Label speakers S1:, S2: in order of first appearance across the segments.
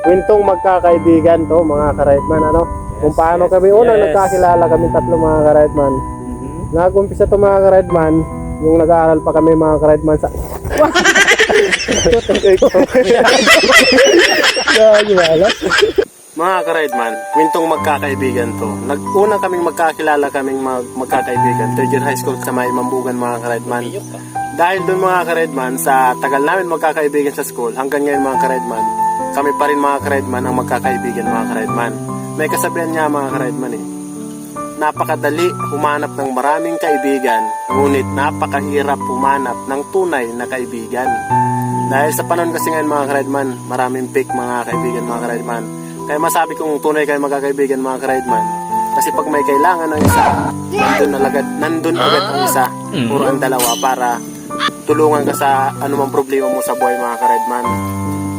S1: kwentong magkakaibigan to mga ka-Rideman, ano? Kung paano kami unang nagkakilala kami tatlo mga ka-Rideman. Nag-umpisa to mga ka-Rideman, yung nag-aaral pa kami mga ka-Rideman sa... Mga ka-Rideman, kwentong magkakaibigan to. Unang kaming magkakilala kaming magkakaibigan, third year high school sa may Mambugan mga ka-Rideman. Dahil doon mga ka-Rideman, sa tagal namin magkakaibigan sa school, hanggang ngayon mga ka-Rideman, kami pa rin mga ka-Rideman ang magkakaibigan mga ka-Rideman. May kasabihan nga mga ka-Rideman napakadali humanap ng maraming kaibigan, ngunit napakahirap humanap ng tunay na kaibigan. Dahil sa panahon kasi ngayon mga ka-Rideman, maraming fake mga kaibigan mga ka-Rideman. Kaya masabi kong tunay kayo magkakaibigan mga ka-Rideman. Kasi pag may kailangan ng isa, nandun agad ang isa, puro ang dalawa para tulungan ka sa anumang problema mo sa buhay mga ka-Rideman.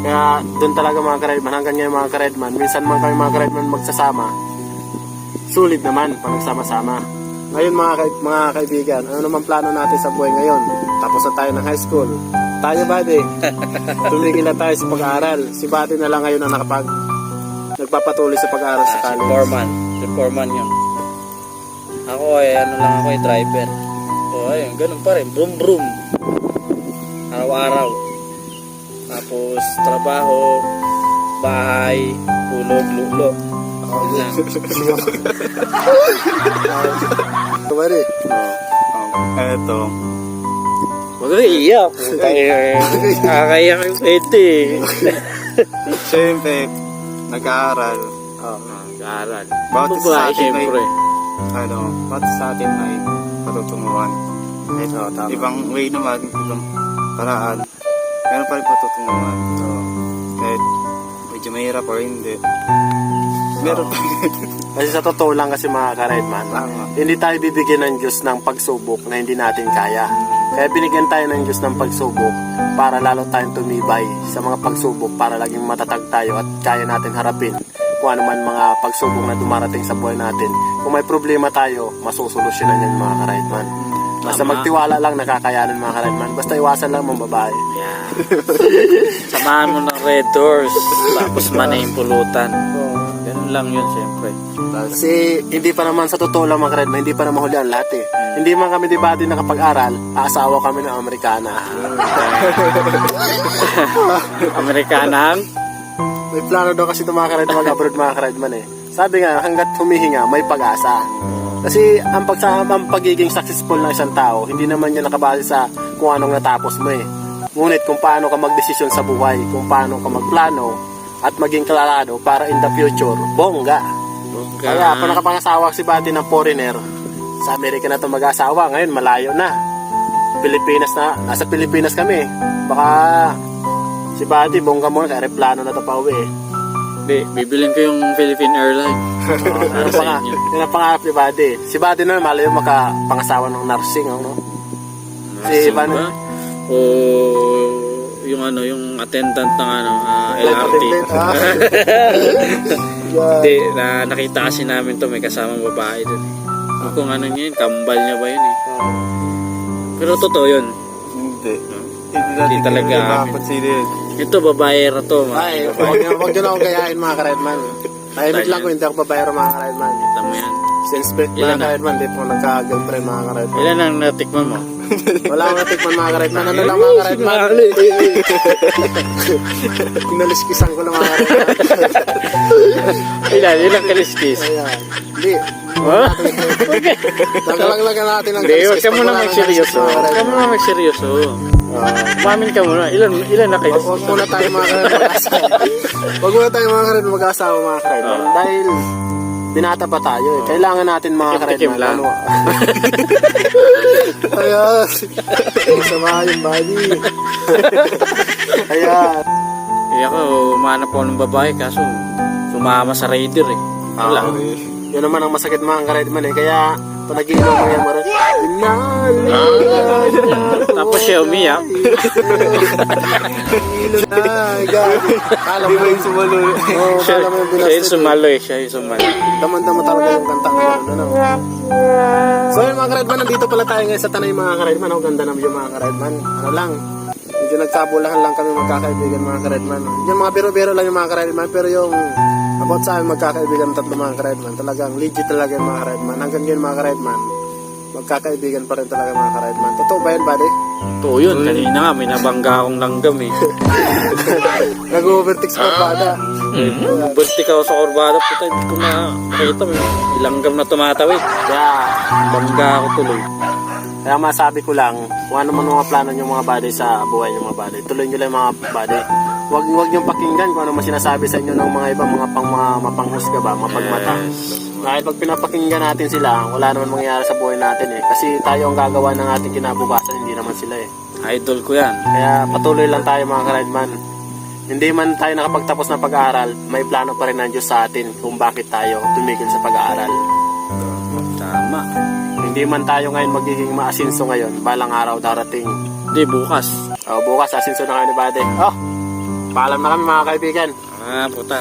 S1: Kaya doon talaga mga ka-Rideman, hanggang ngayon mga ka-Rideman, minsan man kami mga ka-Rideman magsasama, sulit naman pag nagsama-sama. Ngayon mga kaibigan, ano naman plano natin sa buhay ngayon? Tapos na tayo ng high school. Tayo buddy, tumigil na tayo sa pag-aaral. Si buddy na lang ngayon ang nagpapatuloy sa pag-aaral sa college.
S2: Si foreman yun. Ako ako driver. So ayun, ganun pa rin, brum brum. Araw-araw. Tapos trabaho, bahay, tulog, lulo.
S1: Kumari.
S3: Eto.
S2: Huwag na iiyak. Nakakaiyak yung pwede.
S3: Siyempre, nag-aaral.
S2: Nag-aaral.
S3: Bawat isa sa atin
S2: siyempre.
S3: bawat sa atin ay patutunguhan. Ibang way naman, ibang paraan. Meron pa rin patutunguhan. Kahit medyo mahirap o hindi. Meron pa rin.
S1: Kasi sa totoo lang kasi mga ka-Rideman, hindi tayo bibigyan ng Diyos ng pagsubok na hindi natin kaya. Kaya binigyan tayo ng Diyos ng pagsubok para lalo tayong tumibay sa mga pagsubok, para laging matatag tayo at kaya natin harapin kung ano man mga pagsubok na dumarating sa buhay natin. Kung may problema tayo, masusolusyonan yan mga ka-Rideman. Basta magtiwala lang, nakakayanan mga ka-Rideman. Basta iwasan lang mga babae.
S2: Yeah. Samahan mo ng red doors, tapos manahin pulutan. Ganun lang yun siyempre.
S1: Kasi hindi pa naman sa totoo lang mga ka-Rideman, hindi pa naman huli ang lahat eh. Hindi man kami di ba din nakapag-aral, aasawa kami ng Amerikana.
S2: Amerikanang?
S1: May plano daw kasi itong mga ka-Rideman mag-abroad mga ka-Rideman eh. Sabi nga, hanggat humihinga, may pag-asa. Kasi ang pagiging successful ng isang tao, hindi naman yan nakabase sa kung anong natapos mo eh. Ngunit kung paano ka magdesisyon sa buhay, kung paano ka magplano at maging klarado para in the future, bongga. Kaya kung nakapangasawa si Bati ng foreigner, sa Amerika na ito mag-asawa, ngayon malayo na. Pilipinas na, nasa Pilipinas kami. Baka si Bati, bongga mo na, kaya plano na ito pa uwi eh.
S2: Bibilin ko yung Philippine Airlines.
S1: Yun ang pangarap ni Buddy. Si Buddy na malayo makapangasawa ng nursing, no? Si
S2: ba? O yung yung attendant ng LRT. Hindi, nakita kasi namin to, may kasamang babae doon. Kung ano niya yun, kambal niya ba yun eh. Pero totoo yun.
S3: Hindi.
S2: Hindi talaga. Ito, babayero to.
S1: Ay, huwag nyo na akong gayahin mga ka-Rideman. Tahimik lang ko, hindi ako babayero mga ka-Rideman.
S2: Kita mo yan.
S1: Since mga ka-Rideman, di po nagka-girlfriend mga ka-Rideman.
S2: Ilan ang natikman mo?
S1: Wala akong natikman mga ka-Rideman. Ano lang mga ka-Rideman? Pinaliskisan ko lang mga ka-Rideman.
S2: Ilan kaliskis?
S1: Ayan. Hindi.
S2: Okay.
S1: Nagkalaglagan natin ang
S2: hindi, huwag ka muna magseryoso. Huwag ka muna magseryoso. Umamin ka muna. Ilan na kayo?
S1: Huwag muna tayo mga ka-Rideman. Huwag muna tayo mga ka-Rideman mag-asawa mga ka-Rideman. Dahil binata pa tayo eh. Kailangan natin mga ka-Rideman. Ano? Ayan. Masama yung body. Ayan.
S2: Kaya ako, umanap ako ng babae kaso sumama sa raider eh. Wala.
S1: Yun naman ang masakit mga ka-Rideman eh. Kaya pag nag-iinom mo yan marat.
S2: Tapos siya umiyak.
S1: Kala mo yung sumalo. Oo, kala mo yung
S2: Siya yung sumalo eh. Siya yung sumalo.
S1: Daman-dama talaga yung kanta ng ano. So yun mga ka-Rideman, nandito pala tayo ngayon sa Tanay mga ka-Rideman. Ang ganda ng view mga ka-Rideman. Ano lang, Medyo nagkabulahan lang kami magkakaibigan mga ka-Redman. Yung mga biro-biro lang yung mga ka-Redman, pero yung about sa amin magkakaibigan ng tatlo mga ka-Redman, talagang legit talaga yung mga ka-Redman. Hanggang yun mga ka-Redman, magkakaibigan pa rin talaga mga ka-Redman. Totoo ba yan, buddy?
S2: Totoo yun. Kanina nga, may nabangga akong langgam eh.
S1: Nag-overtake sa bada.
S2: Buntik ako sa kurbada. Puta, hindi ko makita. May langgam na tumatawid.
S1: Kaya,
S2: Bangga ako tuloy.
S1: kaya masabi ko lang, kung ano man mga plano yung mga buddy sa buhay yung mga buddy, tuloy nyo lang mga buddy. Huwag niyong pakinggan kung ano man sinasabi sa inyo ng mga ibang mga mapanghusga ba, mapagmata. Dahil pag pinapakinggan natin sila, wala naman mangyayari sa buhay natin eh. Kasi tayo ang gagawa ng ating kinabukasan, hindi naman sila eh.
S2: Idol ko yan.
S1: Kaya patuloy lang tayo mga ka-Redman. Hindi man tayo nakapagtapos ng pag-aaral, may plano pa rin ng Diyos sa atin kung bakit tayo tumigil sa pag-aaral.
S2: Tama.
S1: Hindi man tayo ngayon magiging maasinso ngayon, balang araw darating.
S2: Hindi, bukas.
S1: Bukas asinso na kayo ni Bade. Paalam na kami mga kaibigan.
S2: Puta.